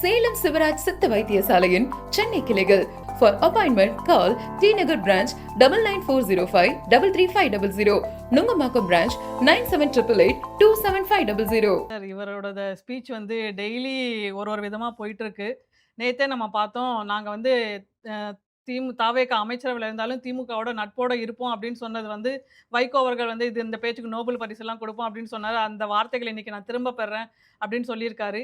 சேலம் சிவராஜ் சித்த வைத்தியசாலையின் சென்னை கிளைகள். For appointment, call T Nagar branch 9940533500, Nungambakkam branch 9788827500. இவரோட ஸ்பீச் வந்து டெய்லி ஒரு விதமா போயிட்டு இருக்கு. நேத்தே நம்ம பார்த்தோம். நாங்க வந்து தாவேகா அமைச்சரவையில் இருந்தாலும் திமுகவோட நட்போட இருப்போம் அப்படின்னு சொன்னது வந்து வைகோ அவர்கள் வந்து இந்த பேச்சுக்கு நோபல் பரிசெல்லாம் கொடுப்போம் அப்படின்னு சொன்னார். அந்த வார்த்தைகளை இன்னைக்கு நான் திரும்ப பெறேன் அப்படின்னு சொல்லியிருக்காரு.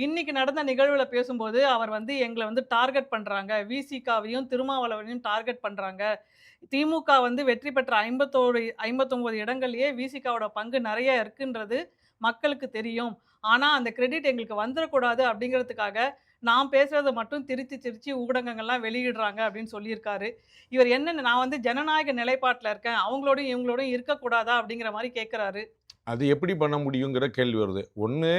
இன்னைக்கு நடந்த நிகழ்வில் பேசும்போது அவர் வந்து எங்களை வந்து டார்கெட் பண்ணுறாங்க, விசிகாவையும் திருமாவளவனையும் டார்கெட் பண்ணுறாங்க. திமுக வந்து வெற்றி பெற்ற 59 இடங்கள்லேயே விசிகாவோட பங்கு நிறைய இருக்குன்றது மக்களுக்கு தெரியும். ஆனால் அந்த கிரெடிட் எங்களுக்கு வந்துடக்கூடாது அப்படிங்கிறதுக்காக நான் பேசுறத மட்டும் திருச்சி ஊடகங்கள்லாம் வெளியிடுறாங்க அப்படின்னு சொல்லியிருக்காரு. இவர் என்னன்னு நான் வந்து ஜனநாயக நிலைப்பாட்டில் இருக்கேன், அவங்களோடையும் இவங்களோடையும் இருக்கக்கூடாதா அப்படிங்கிற மாதிரி கேட்குறாரு. அது எப்படி பண்ண முடியுங்கிற கேள்வி வருது. ஒன்று,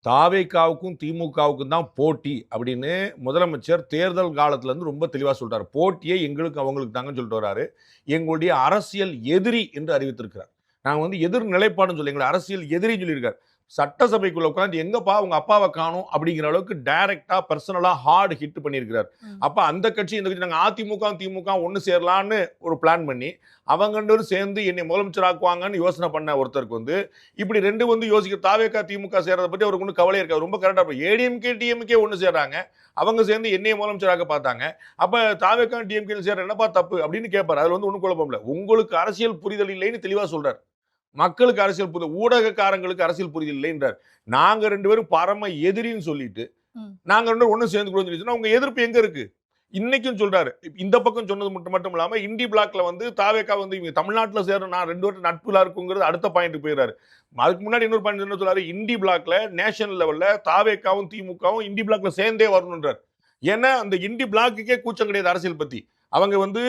தாவேகாவுக்கும் திமுகவுக்கும் தான் போட்டி அப்படின்னு முதலமைச்சர் தேர்தல் காலத்துலேருந்து ரொம்ப தெளிவாக சொல்கிறார். போட்டியை எங்களுக்கு அவங்களுக்கு தாங்கன்னு சொல்லிட்டு வர்றாரு. எங்களுடைய அரசியல் எதிரி என்று அறிவித்திருக்கிறார். நாங்கள் வந்து எதிர் நிலைப்பாடுன்னு சொல்லி எங்களை அரசியல் எதிரின்னு சொல்லியிருக்காரு. சட்டசபைக்குள்ள உட்காந்து எங்கப்பா உங்க அப்பாவை காணும் அப்படிங்கிற அளவுக்கு டைரக்டா பர்சனலா ஹார்ட் ஹிட் பண்ணியிருக்கிறார். அப்ப அந்த கட்சி இந்த கட்சி நாங்கள் அதிமுக திமுக ஒன்று சேரலான்னு ஒரு பிளான் பண்ணி அவங்க 2 பேரும் சேர்ந்து என்னை முதலமைச்சர் ஆக்குவாங்கன்னு யோசனை பண்ண ஒருத்தருக்கு வந்து இப்படி 2 வந்து யோசிக்கிற தாவேகா திமுக சேர்றதை பற்றி அவருக்கு ஒன்றும் கவலை இருக்காது. ரொம்ப கரெக்டாக இருக்கும். ஏடிஎம்கே டிஎம்கே ஒன்று சேர்றாங்க, அவங்க சேர்ந்து என்னையை முதலமைச்சராக பார்த்தாங்க. அப்போ தாவேகா டிஎம்கே சேர்ற என்னப்பா தப்பு அப்படின்னு கேட்பாரு. அதில் வந்து ஒன்றும் குழப்பம் இல்லை. உங்களுக்கு அரசியல் புரிதல் இல்லைன்னு தெளிவாக சொல்றாரு. மக்களுக்கு அரசியல் புரிதல், ஊடகக்காரங்களுக்கு அரசியல் புரிதல் இல்லை என்றார். நாங்க 2 பேரும் பரம எதிரின்னு சொல்லிட்டு நாங்க 2 பேரும் ஒண்ணு சேர்ந்து கூட உங்க எதிர்ப்பு எங்க இருக்கு இன்னைக்கும் சொல்றாரு. இந்த பக்கம் சொன்னது மட்டும் இல்லாம இண்டி பிளாக்ல வந்து தாவேகா வந்து இவங்க தமிழ்நாட்டில் சேர நான் 2 பேரும் நட்புலா இருக்குங்கிறது அடுத்த பாயிண்ட் போயிடுறாரு. அதுக்கு முன்னாடி இன்னொரு பாயிண்ட் என்ன சொல்றாரு, இண்டி பிளாக்ல நேஷனல் லெவல்ல தாவேகாவும் திமுகவும் இண்டி பிளாக்ல சேர்ந்தே வரணுன்றார். ஏன்னா அந்த இண்டி பிளாக்குக்கே கூச்சம் கிடையாது அரசியல் பத்தி. அவங்க வந்து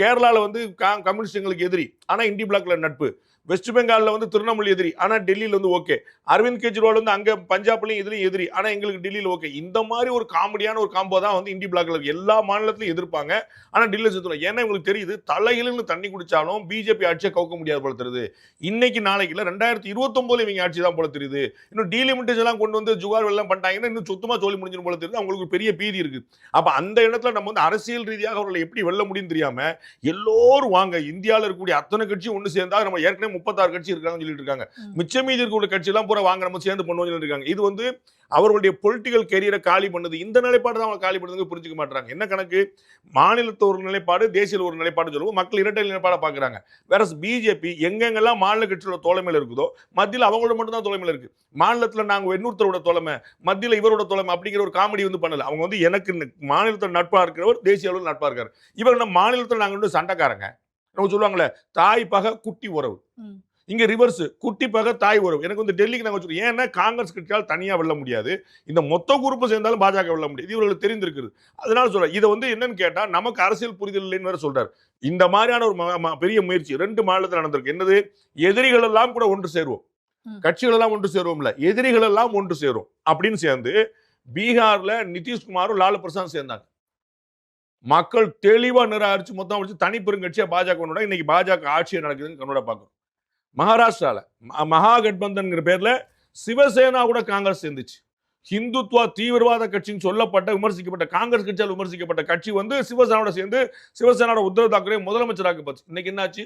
கேரளால வந்து கம்யூனிஸ்ட் எங்களுக்கு எதிரி, ஆனா இண்டி பிளாக்ல நட்பு. வெஸ்ட் பெங்காலில் வந்து திரிணாமுல் எதிரி, ஆனால் டெல்லியில் வந்து ஓகே. அரவிந்த் கெஜ்ரிவால் வந்து அங்கே பஞ்சாப்லையும் இதுலையும் எதிரி, ஆனால் எங்களுக்கு டெல்லியில் ஓகே. இந்த மாதிரி ஒரு காமெடியான ஒரு காம்போ தான் வந்து இண்டி பிளாக்ல எல்லா மாநிலத்திலையும் எதிர்ப்பாங்க, ஆனால் டெல்லியில் சேர்த்துலாம். ஏன்னா உங்களுக்கு தெரியுது, தலையிலிருந்து தண்ணி குடிச்சாலும் பிஜேபி ஆட்சியை கவுக்க முடியாது போல தெரியுது. இன்னைக்கு நாளைக்கு இல்லை 2029 இவங்க ஆட்சி தான் போல தெரியுது. இன்னும் டீலிமிட்டேஷன் எல்லாம் கொண்டு வந்து ஜுகார் எல்லாம் பண்ணிட்டாங்கன்னா இன்னும் சுத்தமாக சொல்லி முடிஞ்சிடும் போல தெரியுது. அவங்களுக்கு பெரிய பீதி இருக்கு. அப்போ அந்த இடத்துல நம்ம வந்து அரசியல் ரீதியாக அவர்களை எப்படி வெல்ல முடியும் தெரியாம எல்லோரும் வாங்க இந்தியாவில் இருக்கக்கூடிய அத்தனை கட்சி ஒன்று சேர்ந்தா நம்ம ஏற்கனவே 36 கட்சி இருக்காங்க சொல்லிட்டு இருக்காங்க. மிச்சம் மீதி இருக்கிற கட்சி எல்லாம் பூரா வாங்க நம்ம சேர்ந்து பண்ணுவோம் சொல்லிட்டு இருக்காங்க. இது வந்து அவர்களுடைய பொலிட்டிக்கல் கேரியரை காலி பண்ணுது. இந்த நிலைப்பாடு தான் அவங்க காலி பண்ணுறது புரிஞ்சுக்க மாட்டாங்க. என்ன கணக்கு, மாநிலத்து ஒரு நிலைப்பாடு, தேசிய ஒரு நிலைப்பாடு சொல்லுவோம், மக்கள் இரட்டை நிலைப்பாட பாக்குறாங்க. வேற பிஜேபி எங்கெங்கெல்லாம் மாநில கட்சியோட தோழமையில் இருக்குதோ மத்தியில் அவங்களோட மட்டும் தான் தோழமையில் இருக்கு. மாநிலத்தில் நாங்கள் இன்னொருத்தரோட தோழமை, மத்தியில் இவரோட தோழமை அப்படிங்கிற ஒரு காமெடி வந்து பண்ணல. அவங்க வந்து எனக்கு மாநிலத்தில் நட்பா இருக்கிறவர் தேசிய அளவில் நட்பா இருக்காரு. இவர் நம்ம மாநிலத்தில் நாங்கள் வந்து சண்டைக்காரங்க. நம்ம சொல்லுவாங்களே தாய் பகை குட்டி உறவு, இங்க ரிவர்ஸ், குட்டி பகை தாய் உறவு. எனக்கு வந்து டெல்லிக்கு நாங்கள் வச்சுருக்கோம். ஏன்னா காங்கிரஸ் கட்சியால் தனியாக வெல்ல முடியாது, இந்த மொத்த குரூப்பு சேர்ந்தாலும் பாஜக வெல்ல முடியாது. இவர்களுக்கு தெரிந்திருக்குது. அதனால சொல்ற இதை வந்து என்னன்னு கேட்டா நமக்கு அரசியல் புரிதல் இல்லைன்னு வேற சொல்றாரு. இந்த மாதிரியான ஒரு பெரிய முயற்சி 2 மாநிலத்தில் நடந்திருக்கு. என்னது, எதிரிகள் எல்லாம் கூட ஒன்று சேருவோம், கட்சிகள் எல்லாம் ஒன்று சேருவோம்ல, எதிரிகள் எல்லாம் ஒன்று சேரும் அப்படின்னு சேர்ந்து பீகார்ல நிதிஷ்குமாரும் லாலு பிரசாத் சேர்ந்தாங்க. மக்கள் தெளிவா நிராகரிச்சு மொத்தம் வச்சு தனி பெருங்கட்சியா பாஜக இன்னைக்கு பாஜக ஆட்சியை நடக்குதுன்னு கண்ணோட பார்க்கணும். மகாராஷ்டிரால மகாகட்பந்தன்கிற பேர்ல சிவசேனா கூட காங்கிரஸ் சேர்ந்துச்சு. ஹிந்துத்வா தீவிரவாத கட்சின்னு சொல்லப்பட்ட விமர்சிக்கப்பட்ட காங்கிரஸ் கட்சியால் விமர்சிக்கப்பட்ட கட்சி வந்து சிவசேனாவோட சேர்ந்து சிவசேனாவோட உத்தவ் தாக்கரே முதலமைச்சராக போச்சு. இன்னைக்கு என்னாச்சு,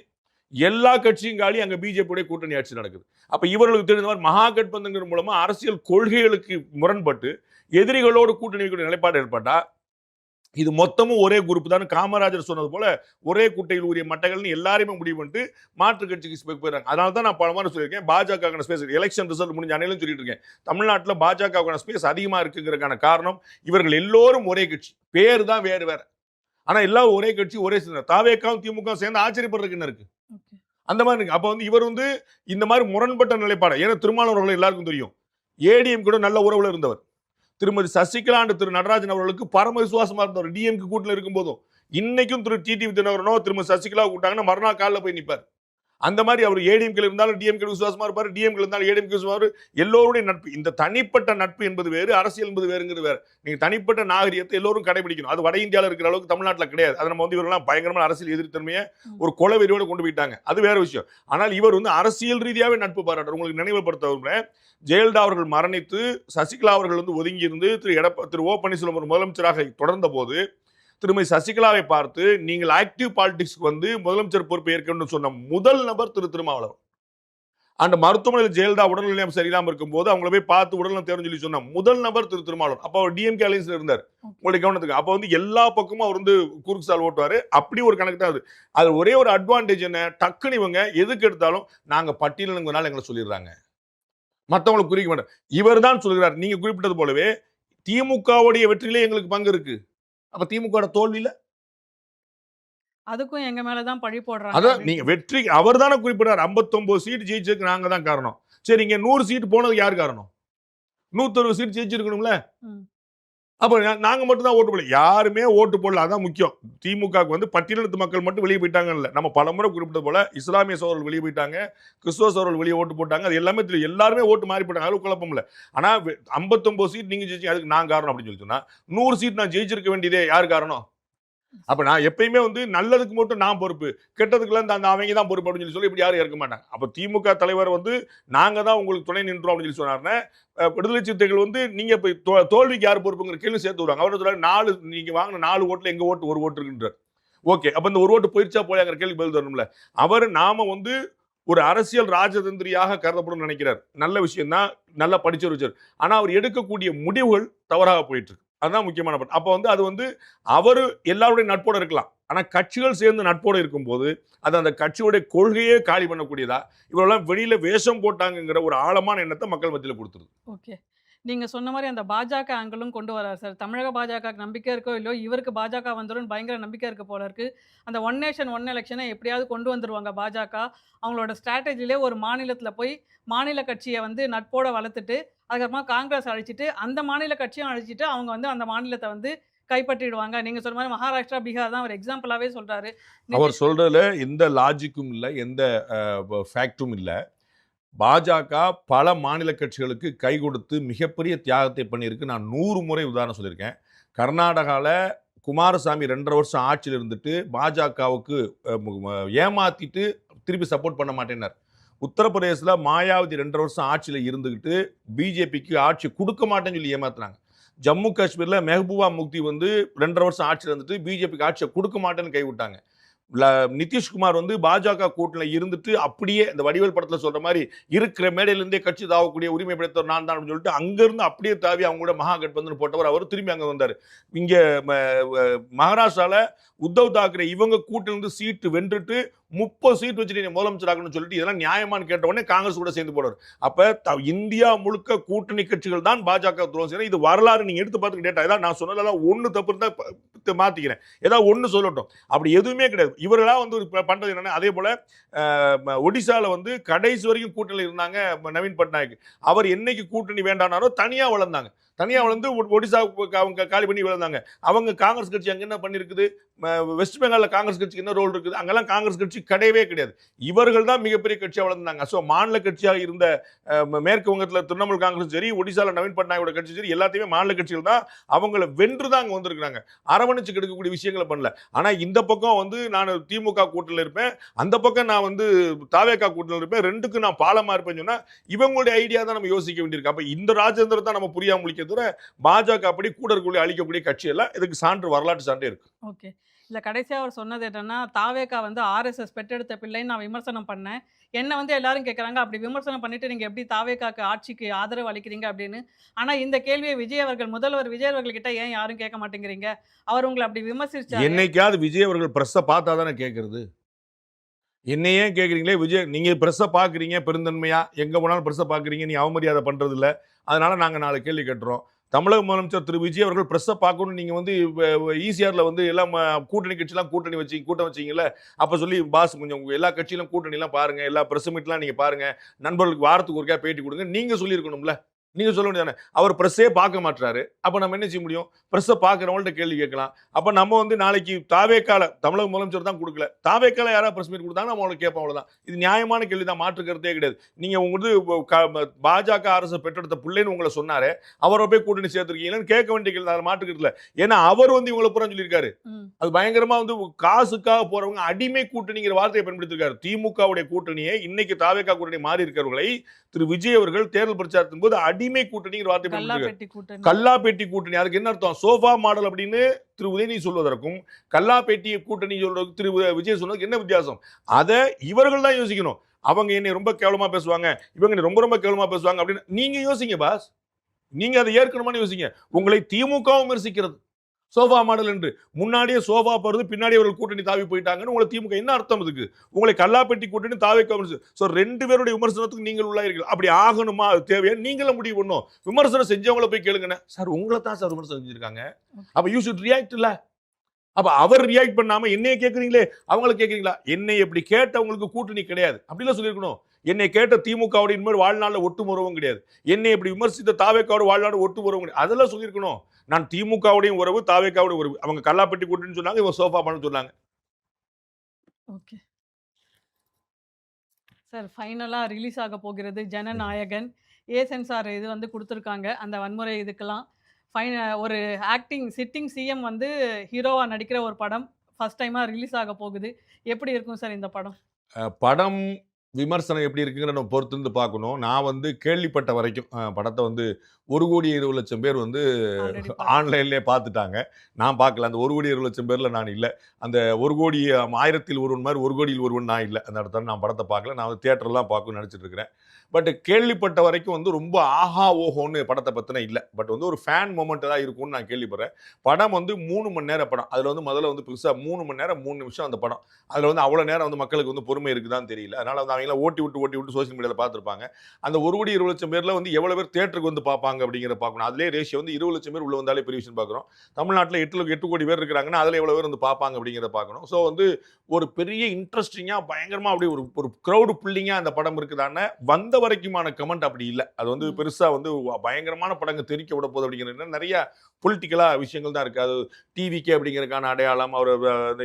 எல்லா கட்சியும் காலி, அங்க பிஜேபியோட கூட்டணி ஆட்சி நடக்குது. அப்ப இவர்களுக்கு தெரிந்த மாதிரி மகாகட்பந்தன் மூலமா அரசியல் கொள்கைகளுக்கு முரண்பட்டு எதிரிகளோடு கூட்டணி வைக்கக்கூடிய நிலைப்பாடு ஏற்பட்டா இது மொத்தமும் ஒரே குரூப் தான். காமராஜர் சொன்னது போல ஒரே குட்டையில் உரிய மட்டைகள்னு எல்லாருமே முடிவு பண்ணிட்டு மாற்று கட்சிக்கு போயிடுறாங்க. அதனால தான் நான் பல மாதிரி சொல்லியிருக்கேன், பாஜக ஸ்பேஸ் எலெக்ஷன் ரிசல்ட் முடிஞ்ச அனைவரும் சொல்லிட்டு இருக்கேன், தமிழ்நாட்டில் பாஜக ஸ்பேஸ் அதிகமாக இருக்குங்கிறதுக்கான காரணம் இவர்கள் எல்லோரும் ஒரே கட்சி, பேர் தான் வேறு வேற, ஆனா எல்லாம் ஒரே கட்சி ஒரே சேர்ந்து. தாவேகாவும் திமுக சேர்ந்து ஆச்சரியப்படுறதுக்கு என்ன இருக்கு, அந்த மாதிரி இருக்கு. அப்ப வந்து இவர் வந்து இந்த மாதிரி முரண்பட்ட நிலைப்பாடு, ஏன்னா திருமாவளவர்கள் எல்லாருக்கும் தெரியும் ஏடிஎம் கூட நல்ல உறவுல இருந்தவர். திருமதி சசிகலா திரு நடராஜன் அவர்களுக்கு பரம விசுவாசமா இருந்தவர் டிஎம்கே கூட்டில் இருக்கும் போதும். இன்னைக்கும் திரு டிடிவி தினகரனோ திருமதி சசிகலா கூட்டாங்கன்னா மறுநாள் காலில் போய் நிற்பார். அந்த மாதிரி அவர் ஏடிஎம்கே இருந்தாலும் டிஎம்கே விசுவாசமா இருப்பாரு, டிஎம்கே இருந்தாலும் ஏடிஎம்கே விசுவாசமா. எல்லோருடைய நட்பு, இந்த தனிப்பட்ட நட்பு என்பது வேறு, அரசியல் என்பது வேறுங்கிறது வேறு. நீங்க தனிப்பட்ட நாகரிகத்தை எல்லோரும் கடைபிடிக்கணும். அது வட இந்தியாவில் இருக்கிற அளவுக்கு தமிழ்நாட்டில் கிடையாது. அது நம்ம வந்து இவரெல்லாம் பயங்கரமான அரசியல் எதிர்த்தன்மையை ஒரு கொலவெறியோடு கொண்டு போயிட்டாங்க, அது வேற விஷயம். ஆனால் இவர் வந்து அரசியல் ரீதியாகவே நட்பு பாராட்டுறார். உங்களுக்கு நினைவுபடுத்த விரும்புகிறேன், ஜெயலலிதா அவர்கள் மரணித்து சசிகலா அவர்கள் வந்து ஒதுங்கி இருந்து திரு ஓ பன்னீர்செல்வம் ஒரு முதலமைச்சராக தொடர்ந்த போது திருமதி சசிகலாவை பார்த்து நீங்கள் ஆக்டிவ் பாலிடிக்ஸ்க்கு வந்து முதலமைச்சர் பொறுப்பு ஏற்கனவே சொன்ன முதல் நபர் திருமாவளவன். அந்த மருத்துவமனையில் ஜெயலலிதா உடல்நிலையம் சரியில்லாமல் இருக்கும்போது அவங்கள போய் பார்த்து உடல்நலம் தேர்வு சொல்லி சொன்ன முதல் நபர் திருமாவளவன். அப்போ அவர் டிஎம்கே அலையன்ஸ்ல இருந்தார், உங்களுடைய கவனத்துக்கு. அப்போ வந்து எல்லா பக்கமும் அவர் வந்து குறுக்கு சால் ஓட்டுவாரு. அப்படி ஒரு கணக்கு தான் அது. அது ஒரே ஒரு அட்வான்டேஜ் என்ன, டக்குன்னு இவங்க எதுக்கு எடுத்தாலும் நாங்க பட்டியலுங்கனால எங்களை சொல்லிடுறாங்க, மற்றவங்களுக்கு குறிக்க மாட்டேன். இவர் தான் சொல்கிறார், நீங்க குறிப்பிட்டது போலவே திமுகவுடைய வெற்றியிலே எங்களுக்கு பங்கு இருக்கு. அப்ப திமுக தோல்வியில அதுக்கும் எங்க மேலதான் பழி போடுறாங்க. அதான் நீங்க வெற்றி அவர் தானே குறிப்பிட்டார். 59 சீட் ஜெயிச்சதுக்கு நாங்க தான் காரணம். சரி, இங்க 100 சீட் போனதுக்கு யார் காரணம்? 160 சீட் ஜெயிச்சிருக்கணும்ல. அப்ப நாங்க மட்டும் தான் ஓட்டு போடல, யாருமே ஓட்டு போடல. அதான் முக்கியம். திமுகவுக்கு வந்து பட்டியலினத்து மக்கள் மட்டும் வெளியே போயிட்டாங்கல்ல, நம்ம பலமுறை குறிப்பிட்டது போல இஸ்லாமிய சோழர்கள் வெளியே போயிட்டாங்க, கிறிஸ்துவ சோழர்கள் வெளியே ஓட்டு போட்டாங்க. அது எல்லாமே தெரியும், எல்லாருமே ஓட்டு மாறி போட்டாங்க, அது குழப்பம் இல்லை. ஆனா 59 சீட் நீங்க ஜெயிச்சீங்க, அதுக்கு நான் காரணம் அப்படின்னு சொல்லி சொன்னா 100 சீட் நான் ஜெயிச்சிருக்க வேண்டியதே யார் காரணம்? அப்ப நான் எப்பயுமே வந்து நல்லதுக்கு மட்டும் நான் பொறுப்பு, கெட்டதுக்குலாம் அந்த அவங்க தான் பொறுப்பு அப்படின்னு சொல்லி இப்படி யாரும் இருக்க மாட்டாங்க. அப்ப திமுக தலைவர் வந்து நாங்க தான் உங்களுக்கு துணை நின்றோம் அப்படின்னு சொல்லி சொன்னாருன்னா, விடுதலை சிறுத்தைகள் வந்து நீங்க இப்ப தோல்விக்கு யார் பொறுப்புங்கிற கேள்வி சேர்த்து வருவாங்க. அவர் சொல்றாரு 4 நீங்க வாங்கின 4 ஓட்டுல எங்க ஓட்டு 1 ஓட்டு இருக்குன்றார். ஓகே, அப்ப இந்த 1 ஓட்டு போயிடுச்சா போயாங்கிற கேள்வி பதில் தரணும்ல. அவர் நாம வந்து ஒரு அரசியல் ராஜதந்திரியாக கருதப்படும் நினைக்கிறார். நல்ல விஷயம் தான், நல்லா படிச்சவர் வச்சார். ஆனா அவர் எடுக்கக்கூடிய முடிவுகள் தவறாக போயிட்டு இருக்கு. அதுதான் முக்கியமான பட். அப்ப வந்து அது வந்து அவரு எல்லாருடைய நட்போட இருக்கலாம், ஆனா கட்சிகள் சேர்ந்து நட்போடு இருக்கும்போது அது அந்த கட்சியுடைய கொள்கையே காலி பண்ணக்கூடியதா, இவரெல்லாம் வெளியில வேஷம் போட்டாங்கிற ஒரு ஆழமான எண்ணத்தை மக்கள் மத்தியில் கொடுத்துருது. ஓகே, நீங்க சொன்ன மாதிரி அந்த பாஜக ஆங்கிளும் கொண்டு வராரு சார். தமிழக பாஜக நம்பிக்கை இருக்கோ இல்லையோ, இவருக்கு பாஜக வந்துடும் பயங்கர நம்பிக்கை இருக்க போல இருக்கு. அந்த ஒன் நேஷன் ஒன் எலெக்ஷனை எப்படியாவது கொண்டு வந்துருவாங்க பாஜக. அவங்களோட ஸ்ட்ராட்டஜிலே ஒரு மாநிலத்தில் போய் மாநில கட்சியை வந்து நட்போட வளர்த்துட்டு அதுக்கப்புறமா காங்கிரஸ் அழிச்சிட்டு அந்த மாநில கட்சியும் அழிச்சிட்டு அவங்க வந்து அந்த மாநிலத்தை வந்து கைப்பற்றிடுவாங்க. நீங்க சொன்ன மாதிரி மகாராஷ்டிரா, பீகார் தான் ஒரு எக்ஸாம்பிளாவே சொல்றாரு. அவர் சொல்றதுல எந்த லாஜிக்கும் இல்லை, எந்த ஃபேக்டும் இல்லை. பாஜக பல மாநில கட்சிகளுக்கு கை கொடுத்து மிகப்பெரிய தியாகத்தை பண்ணியிருக்கு. நான் 100 முறை உதாரணம் சொல்லியிருக்கேன். கர்நாடகாவில் குமாரசாமி 2.5 வருஷம் ஆட்சியில் இருந்துட்டு பாஜகவுக்கு ஏமாத்திட்டு திருப்பி சப்போர்ட் பண்ண மாட்டேன்னார். உத்தரப்பிரதேசில் மாயாவதி 2.5 வருஷம் ஆட்சியில் இருந்துக்கிட்டு பிஜேபிக்கு ஆட்சி கொடுக்க மாட்டேன்னு சொல்லி ஏமாத்தினாங்க. ஜம்மு காஷ்மீரில் மெஹபூபா முக்தி வந்து 2.5 வருஷம் ஆட்சியில் இருந்துட்டு பிஜேபிக்கு ஆட்சியை கொடுக்க மாட்டேன்னு கைவிட்டாங்க. நிதிஷ்குமார் வந்து பாஜக கூட்டணியில் இருந்துட்டு அப்படியே இந்த வடிவேல் படத்தில் சொல்ற மாதிரி இருக்கிற மேடையிலிருந்தே கட்சி தாவக்கூடிய உரிமை படைத்தவர் நான் தான் சொல்லிட்டு அங்கிருந்து அப்படியே தாவி அவங்க கூட மகா கட்பந்தன் போட்டவர். அவர் திரும்பி அங்கே வந்தார். இங்கே மகாராஷ்டிராவில் உத்தவ் தாக்கரே இவங்க கூட்டிலிருந்து சீட்டு வென்றுட்டு 30 சீட் வச்சுட்டு நீ முதலமைச்சராகணும்னு சொல்லிட்டு இதெல்லாம் நியாயமானு கேட்ட உடனே காங்கிரஸ் கூட சேர்ந்து போடுவார். அப்ப இந்தியா முழுக்க கூட்டணி கட்சிகள் தான் பாஜக துரோகம் செய்யணும். இது வரலாறு நீங்க எடுத்து பார்த்து டேட்டா. ஏதாவது நான் சொன்னதெல்லாம் ஒன்று தப்பு இருந்தா மாத்திக்கிறேன், ஏதாவது ஒன்று சொல்லட்டும். அப்படி எதுவுமே கிடையாது. இவர்களா வந்து பண்றது என்னன்னா, அதே போல ஒடிசால வந்து கடைசி வரைக்கும் கூட்டணியில் இருந்தாங்க நவீன் பட்நாயக். அவர் என்னைக்கு கூட்டணி வேண்டானாரோ தனியா வளர்ந்தாங்க. தனியாக வளர்ந்து ஒடிசா அவங்க காலி பண்ணி வளர்ந்தாங்க. அவங்க காங்கிரஸ் கட்சி அங்கே என்ன பண்ணியிருக்குது, வெஸ்ட் பெங்காலில் காங்கிரஸ் கட்சிக்கு என்ன ரோல் இருக்குது, அங்கெல்லாம் காங்கிரஸ் கட்சி கிடையவே கிடையாது. இவர்கள் தான் மிகப்பெரிய கட்சியாக வளர்ந்தாங்க. ஸோ மாநில கட்சியாக இருந்த மேற்கு வங்கத்தில் திரிணாமுல் காங்கிரஸ் சரி, ஒடிசாவில் நவீன் பட்நாயக்கோட கட்சி சரி, எல்லாத்தையுமே மாநில கட்சிகள் தான் அவங்கள வென்று தான் அங்கே வந்திருக்கிறாங்க. அரவணைச்சு கெடுக்கக்கூடிய விஷயங்களை பண்ணல. ஆனால் இந்த பக்கம் வந்து நான் திமுக கூட்டணியில் இருப்பேன், அந்த பக்கம் நான் வந்து தாவேகா கூட்டணியில் இருப்பேன், ரெண்டுக்கும் நான் பாலமாக இருப்பேன்னு சொன்னால் இவங்களுடைய ஐடியா தான் நம்ம யோசிக்க வேண்டியிருக்கு. அப்போ இந்த ராஜேந்திரன் தான் நம்ம புரியாம முடிக்க தவிர பாஜக அப்படி கூட இருக்கக்கூடிய அழிக்கக்கூடிய கட்சி எல்லாம் இதுக்கு சான்று, வரலாற்று சான்றே இருக்கு. ஓகே, இல்லை கடைசியாக அவர் சொன்னது என்னன்னா, தாவேகா வந்து ஆர்எஸ்எஸ் பெற்றெடுத்த பிள்ளைன்னு நான் விமர்சனம் பண்ணேன். என்ன வந்து எல்லாரும் கேட்குறாங்க, அப்படி விமர்சனம் பண்ணிட்டு நீங்கள் எப்படி தாவேகாக்கு ஆட்சிக்கு ஆதரவு அளிக்கிறீங்க அப்படின்னு. ஆனால் இந்த கேள்வியை விஜய் அவர்கள், முதல்வர் விஜய் அவர்கள்கிட்ட ஏன் யாரும் கேட்க மாட்டேங்கிறீங்க? அவர் உங்களை அப்படி விமர்சிச்சாரு. என்னைக்காவது விஜய் அவர்கள் பிரஸ்ஸை பார்த்தா தானே கேட்கறது? என்னையே கேட்குறீங்களே விஜய், நீங்கள் பிரஸ்ஸை பார்க்குறீங்க பெருந்தன்மையா, எங்கே போனாலும் பிரஸ்ஸை பார்க்குறீங்க, நீ அவமரியாதை பண்ணுறது இல்லை, அதனால நாங்கள் 4 கேள்வி கேட்டுறோம். தமிழக முதலமைச்சர் திரு விஜய் அவர்கள் பிரஸ்ஸை பார்க்கணும்னு நீங்கள் வந்து ஈசிஆரில் வந்து எல்லாம் கூட்டணி கட்சியெலாம் கூட்டம் வச்சிங்கல்ல, அப்போ சொல்லி பாஸ் கொஞ்சம் உங்கள் எல்லா கட்சியிலும் கூட்டணிலாம் பாருங்கள், எல்லா ப்ரெஸ் மீட்லாம் நீங்கள் பாருங்கள், நண்பர்களுக்கு வாரத்துக்கு ஒருக்கா பேட்டி கொடுங்க நீங்கள் சொல்லியிருக்கணும்ல. நீங்க சொல்ல வேண்டியதானே. அவர் பிரஸ்ஸே பார்க்க மாட்டாரு. அப்ப நம்ம என்ன செய்ய முடியும்? பிரஸ்ஸை பார்க்கிறவங்கள்ட்ட கேள்வி கேட்கலாம். அப்ப நம்ம வந்து நாளைக்கு தாவேக்கால தமிழக முதலமைச்சர் தான் கொடுக்கல, தாவேக்கால யாராவது பிரஸ் மீட் கொடுத்தாங்க நம்ம அவங்களுக்கு கேட்போம், அவ்வளவுதான். இது நியாயமான கேள்வி தான், மாற்று கருத்தே கிடையாது. நீங்க உங்களுக்கு பாஜக அரசு பெற்றெடுத்த பிள்ளைன்னு உங்களை சொன்னாரு, அவரை போய் கூட்டணி சேர்த்திருக்கீங்கன்னு கேட்க வேண்டிய கேள்வி, அதை மாற்று கருத்துல. ஏன்னா அவர் வந்து இவங்களை பூரா சொல்லியிருக்காரு. அது பயங்கரமா வந்து காசுக்காக போறவங்க அடிமை கூட்டணிங்கிற வார்த்தையை பயன்படுத்திருக்காரு. திமுகவுடைய கூட்டணியை இன்னைக்கு தாவேக்கா கூட்டணி மாறி இருக்கிறவர்களை திரு விஜய் அவர்கள் தேர்தல் பிரச்சாரத்தின் போது அடிமை கூட்டணிங்கிற வார்த்தை பயன்படுத்திருக்காரு. கல்லாப்பேட்டி கூட்டணி, அதுக்கு என்ன அர்த்தம்? சோஃபா மாடல் அப்படின்னு திரு உதயநிதி சொல்வதற்கும் கல்லாப்பேட்டி கூட்டணி சொல்றதுக்கு திரு விஜய் சொன்னதுக்கு என்ன வித்தியாசம்? அதை இவர்கள் தான் யோசிக்கணும். அவங்க என்னை ரொம்ப கேவலமா பேசுவாங்க, இவங்க ரொம்ப ரொம்ப கேவலமா பேசுவாங்க அப்படின்னு நீங்க யோசிங்க பாஸ். நீங்க அதை ஏற்கனவே யோசிங்க. உங்களை திமுக விமர்சிக்கிறது சோஃபா மாடல் என்று, முன்னாடியே சோஃபா போறது பின்னாடி அவர்கள் கூட்டணி தாவி போயிட்டாங்கன்னு உங்களை திமுக என்ன அர்த்தம்? இதுக்கு உங்களை கல்லாப்பெட்டி கூட்டணி தாவிக்க. சோ 2 பேருடைய விமர்சனத்துக்கு நீங்கள் உள்ளாயிருக்கீங்க. அப்படி ஆகணுமா? அது தேவையா? நீங்களும் முடிவு பண்ணும். விமர்சனம் செஞ்சவங்களை போய் கேளுங்க. சார் உங்களை தான் சார் விமர்சனம் செஞ்சிருக்காங்க, அப்ப யூ ஷுட் ரியாக்ட். இல்ல அப்ப அவர் ரியாக்ட் பண்ணாம என்னைய கேட்கறீங்களே, அவங்கள கேட்கறீங்களா? என்னை எப்படி கேட்டவங்களுக்கு கூட்டணி கிடையாது அப்படிலாம் சொல்லியிருக்கணும். என்னை கேட்ட திமுகவோட இனிமேல் வாழ்நாளில் ஒட்டுமுறவும் கிடையாது, என்னை இப்படி விமர்சித்த தாவேக்காவோட வாழ்நாடு ஒட்டுமுறவும் கிடையாது, அதெல்லாம் சொல்லியிருக்கணும். நான் திமுகவுடையும் உறவு, தாவேக்காவுடைய உறவு. அவங்க கல்லாப்பட்டி கூட்டணின்னு சொன்னாங்க, இவங்க சோஃபா பண்ண சொன்னாங்க. ஓகே சார், ஃபைனலா ரிலீஸ் ஆக போகிறது ஜனநாயகன். சென்சார் இது வந்து கொடுத்துருக்காங்க அந்த வன்முறை இதுக்கெல்லாம். ஒரு ஆக்டிங் சிட்டிங் சிஎம் வந்து ஹீரோவா நடிக்கிற ஒரு படம் ஃபர்ஸ்ட் டைமா ரிலீஸ் ஆக போகுது. எப்படி இருக்கும் சார் இந்த படம்? படம் விமர்சனம் எப்படி இருக்குங்கிற நம்ம பொறுத்து இருந்து பார்க்கணும். நான் வந்து கேள்விப்பட்ட வரைக்கும் படத்தை வந்து 1,20,00,000 பேர் வந்து ஆன்லைன்லேயே பார்த்துட்டாங்க. நான் பார்க்கல. அந்த 1,20,00,000 பேரில் நான் இல்லை. அந்த 1,00,000 ஒருவன் மாதிரி 1,00,00,000 ஒருவன் நான் இல்லை. அந்த இடத்துல நான் படத்தை பார்க்கல. நான் வந்து தியேட்டர்லாம் பார்க்கணும்னு நினச்சிட்டு இருக்கிறேன். பட் கேள்விப்பட்ட வரைக்கும் வந்து ரொம்ப ஆஹா ஓஹோன்னு படத்தை பற்றின இல்லை. பட் வந்து ஒரு ஃபேன் மூமெண்ட் தான் இருக்கும்னு நான் கேள்விப்படுறேன். படம் வந்து 3 மணி நேர படம். அதில் வந்து முதல்ல வந்து புதுசாக 3 மணி நேரம் 3 நிமிஷம் அந்த படம். அதில் வந்து அவ்வளோ நேரம் வந்து மக்களுக்கு வந்து பொறுமை இருக்குதான்னு தெரியல. அதனால் வந்து அவங்களாம் ஓட்டி விட்டு சோசியல் மீடியாவில் பார்த்துருப்பாங்க. அந்த 1,20,00,000 பேரில் வந்து எவ்வளோ பேர் தியேட்டருக்கு வந்து பார்ப்பாங்க அப்படிங்கிறத பார்க்கணும். அதிலே ரேஷியோ வந்து 20,00,000 பேர் உள்ள வந்தாலே பெரிய விஷயம் பார்க்குறோம். தமிழ்நாட்டில் 8 கோடி பேர் இருக்கிறாங்கன்னா அதில் எவ்வளோ பேர் வந்து பார்ப்பாங்க அப்படிங்கிறத பார்க்கணும். ஸோ வந்து ஒரு பெரிய இன்ட்ரெஸ்டிங்காக பயங்கரமாக அப்படி ஒரு க்ரௌடு புல்லிங்காக அந்த படம் இருக்குதானே வந்த வரைக்குமான கமெண்ட் அப்படி இல்லை. அது வந்து பெருசாக வந்து பயங்கரமான படங்கள் தெரிக்க விட போகுது அப்படிங்கிறது நிறைய பொலிட்டிக்கலாக விஷயங்கள் தான் இருக்குது. அது டிவிகே அப்படிங்கிறதுக்கான அடையாளம், அவர்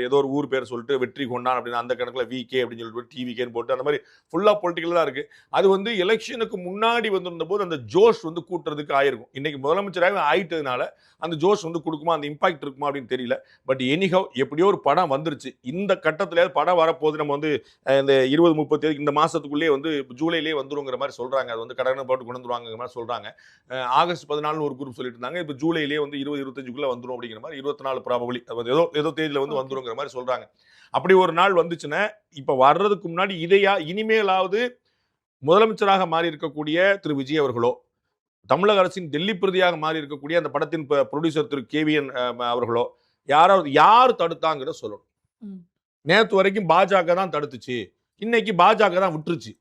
ஏதோ ஒரு ஊர் பேர் சொல்லிட்டு வெற்றி கொண்டான் அப்படின்னு அந்த கணக்கில் விகே அப்படின்னு சொல்லிட்டு டிவிகேன்னு போட்டு அந்த மாதிரி ஃபுல்லாக பொலிட்டிக்கல் தான் இருக்குது. அது வந்து எலெக்ஷனுக்கு முன்னாடி வந்திருந்த போது அந்த ஜோஷ் வந்து கூட்டுறதுக்கு ஆயிருக்கும். இன்னைக்கு முதலமைச்சராக ஆயிட்டதுனால அந்த ஜோஷ் வந்து கொடுக்குமா, அந்த இம்பாக்ட் இருக்குமா அப்படின்னு தெரியல. பட் எனிஹவ் எப்படியோ ஒரு படம் வந்துருச்சு. இந்த கட்டத்தில் படம் வரப்போது நம்ம வந்து இந்த 20-30 இந்த மாதத்துக்குள்ளேயே வந்து ஜூலையிலே வந்துருங்கிற மாதிரி சொல்கிறாங்க. அது வந்து கடனை போட்டு கொண்டு வந்துருவாங்கிற மாதிரி சொல்கிறாங்க. ஆகஸ்ட் 14 ஒரு குரூப் சொல்லிட்டு இருந்தாங்க. இப்போ ஜூலையிலே வந்து 20-25 வந்துடும் அப்படிங்கிற மாதிரி, 24 ப்ராபபிலி ஏதோ தேதியில் வந்து வந்துருங்கிற மாதிரி சொல்கிறாங்க. அப்படி ஒரு நாள் வந்துச்சுன்னா இப்போ வர்றதுக்கு முன்னாடி இதையா இனிமேலாவது முதலமைச்சராக மாறி இருக்கக்கூடிய திரு விஜய் அவர்களோ, தமிழக அரசின் டெல்லி பிரதியாக மாறி இருக்கக்கூடிய அந்த படத்தின் ப்ரொடியூசர் திரு கேவிஎன் அவர்களோ யார் தடுத்தாங்கிறத சொல்லணும். நேற்று வரைக்கும் பாஜக தான் தடுத்துச்சு, இன்னைக்கு பாஜக தான் விட்டுருச்சு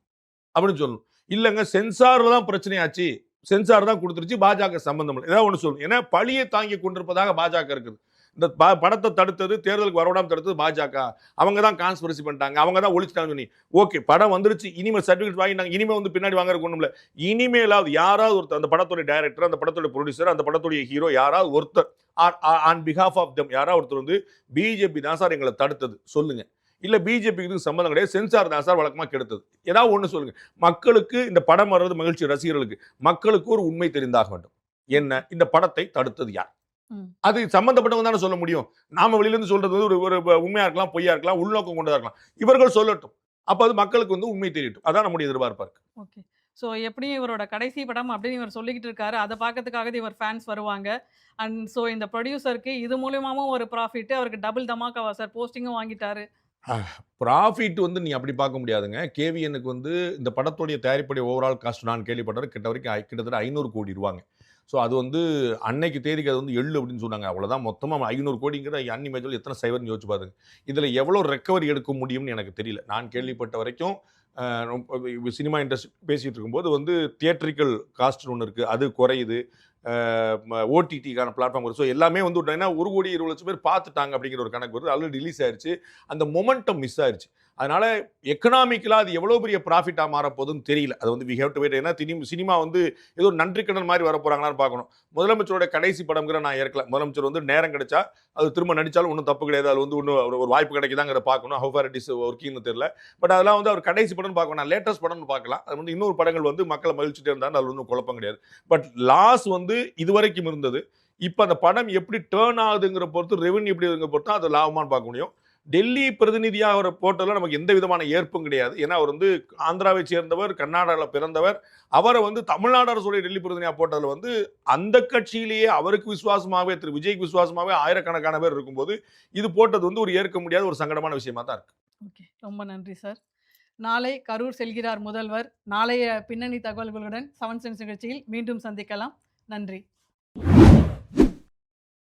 அப்படின்னு சொல்லணும். இல்லைங்க சென்சார்ல தான் பிரச்சனையாச்சு, சென்சார் தான் கொடுத்துருச்சு, பாஜக சம்பந்தம் இல்லை, ஏதாவது ஒன்று சொல்லணும். ஏன்னா பழியை தாங்கி கொண்டிருப்பதாக பாஜக இருக்குது. இந்த படத்தை தடுத்தது, தேர்தலுக்கு வரவிடாம தடுத்தது பாஜக. அவங்க தான் கான்ஸ்பிரசி பண்ணிட்டாங்க, அவங்க தான் ஒழிச்சிட்டாங்க சொன்னி. ஓகே, படம் வந்துருச்சு, இனிமேல் சர்டிஃபிகேட் வாங்கிட்டாங்க, இனிமேல் வந்து பின்னாடி வாங்குறதுக்கு ஒன்றும் இல்லை. இனிமேலாவது யாராவது ஒருத்தர், அந்த படத்துடைய டைரக்டர், அந்த படத்துடைய ப்ரொடியூசர், அந்த படத்துடைய ஹீரோ, யாராவது ஒருத்தர் ஆன் பிஹாஃப் ஆஃப் தம் யாராவது ஒருத்தர் வந்து பிஜேபி தான் சார் எங்களை தடுத்தது சொல்லுங்க, இல்ல பிஜேபிக்கு சம்பந்தம் கிடையாது, சென்சார் தான் சார் வழக்கமா கெடுத்தது, ஏதாவது ஒண்ணு சொல்லுங்க. மக்களுக்கு இந்த படம் வர்றது மகிழ்ச்சி, ரசிகர்களுக்கு மக்களுக்கு ஒரு உண்மை தெரிந்தாக வேண்டும். என்ன, இந்த படத்தை தடுத்தது யார்? அது சம்பந்தப்பட்டவங்க தானே சொல்ல முடியும். நாம வெளியில இருந்து சொல்றது ஒரு உண்மையா இருக்கலாம், பொய்யா இருக்கலாம், உள்நோக்கம் கொண்டதா இருக்கலாம். இவர்கள் சொல்லட்டும், அப்ப அது மக்களுக்கு வந்து உண்மை தெரியட்டும். அதான் நம்முடைய எதிர்பார்ப்பா இருக்கு. ஓகே. ஸோ எப்படியும் இவரோட கடைசி படம் அப்படின்னு இவர் சொல்லிக்கிட்டு இருக்காரு. அதை பார்க்கறதுக்காக இவர் ஃபேன்ஸ் வருவாங்க. அண்ட் ஸோ இந்த ப்ரொடியூசருக்கு இது மூலியமாவும் ஒரு ப்ராஃபிட், அவருக்கு டபுள் தமாக்காவா சார்? போஸ்டிங்கும் வாங்கிட்டாரு. ப்ராஃபிட் வந்து நீ அப்படி பார்க்க முடியாதுங்க. கேவிஎனுக்கு வந்து இந்த படத்துடைய தயாரிப்புடைய ஓவரால் காஸ்ட் நான் கேள்விப்பட்டது கிட்டத்தட்ட 500 கோடி ரூபாங்க. ஸோ அது வந்து அன்னைக்கு தேதிக்கு அது வந்து எள்ளு அப்படின்னு சொன்னாங்க. அவ்வளோதான். மொத்தமாக 500 கோடிங்கிற அன்னி மேஜல் எத்தனை சைவர்னு யோசிச்சு பாருங்க. இதில் எவ்வளோ ரெக்கவரி எடுக்க முடியும்னு எனக்கு தெரியல. நான் கேள்விப்பட்ட வரைக்கும் சினிமா இண்டஸ்ட்ரி பேசிகிட்டு இருக்கும்போது வந்து தியேட்ரிக்கல் காஸ்ட்னு ஒன்று இருக்குது, அது குறையுது. ஓடிடிக்கான பிளாட்ஃபார்ம் வருது. ஸோ எல்லாமே வந்து 1,20,00,000 பேர் பார்த்துட்டாங்க அப்படிங்கிற ஒரு கணக்கு வருது. ஆல்ரெடி ரிலீஸ் ஆயிடுச்சு. அந்த மொமெண்டம் மிஸ் ஆயிடுச்சு. அதனால எக்கனாமிக்கலா அது எவ்வளவு பெரிய ப்ராஃபிட்டா மாறப்போகுதுன்னு தெரியல. அது வந்து வி ஹேவ் டு வெயிட். ஏன்னா சினிமா வந்து ஏதோ ஒரு நன்றி கடன் மாதிரி வர போறாங்களான்னு பார்க்கணும். முதலமைச்சரோட கடைசி படம்ங்கிற நான் ஏற்கல. முதலமைச்சர் வந்து நேரம் கிடைச்சா அது திரும்ப நடிச்சாலும் ஒன்றும் தப்பு கிடையாது. அது வந்து இன்னும் ஒரு வாய்ப்பு கிடைக்குதாங்கிறத பார்க்கணும். ஹவ் ஃபார் இட் இஸ் ஒர்க்கிங்னு தெரியல. பட் அதெல்லாம் வந்து அவர் கடைசி படம்னு பார்க்கணும். நான் லேட்டஸ்ட் படம்னு பார்க்கலாம். அது வந்து இன்னொரு படங்கள் வந்து மக்களை மகிழ்ச்சிட்டே இருந்தாலும் அது ஒன்றும் குழப்பம் கிடையாது. பட் லாஸ் வந்து இதுவரைக்கும் இருந்தது. இப்போ அந்த படம் எப்படி டேர்ன் ஆகுதுங்கிற பொறுத்து, ரெவென்யூ எப்படி இருக்குங்கிற பொறுத்து அது லாபமான்னு பார்க்க முடியும். டெல்லி பிரதிநிதியாக அவர் போட்டதில் நமக்கு எந்த விதமான ஏற்பும் கிடையாது. ஏன்னா அவர் வந்து ஆந்திராவை சேர்ந்தவர், கர்நாடகாவில் பிறந்தவர். அவரை வந்து தமிழ்நாடு அரசுடைய டெல்லி பிரதிநிதியாக போட்டதில் வந்து அந்த கட்சியிலேயே அவருக்கு விசுவாசமாகவே, திரு விஜய்க்கு விசுவாசமாகவே ஆயிரக்கணக்கான பேர் இருக்கும்போது இது போட்டது வந்து ஒரு ஏற்க முடியாத ஒரு சங்கடமான விஷயமா தான் இருக்கு. ஓகே, ரொம்ப நன்றி சார். நாளை கரூர் செல்கிறார் முதல்வர். நாளைய பின்னணி தகவல்களுடன் 7 சென்ஸ் நிகழ்ச்சியில் மீண்டும் சந்திக்கலாம். நன்றி.